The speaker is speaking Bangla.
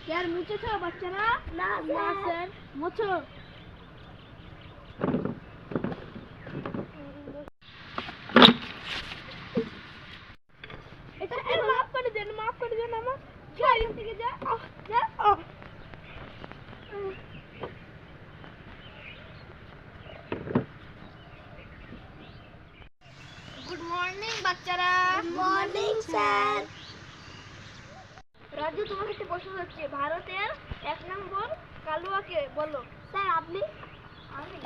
স্যার মুছেছো বাচ্চারা? না স্যার। মুছো। এটা মাফ করে দেন আমার। যা এখান থেকে যা। যা। গুড মর্নিং বাচ্চারা। Good morning sir. রাজু তোমার সাথে প্রশ্ন হচ্ছে, ভারতের 1 নম্বর কালুয়াকে বলো। স্যার আপনি? আমি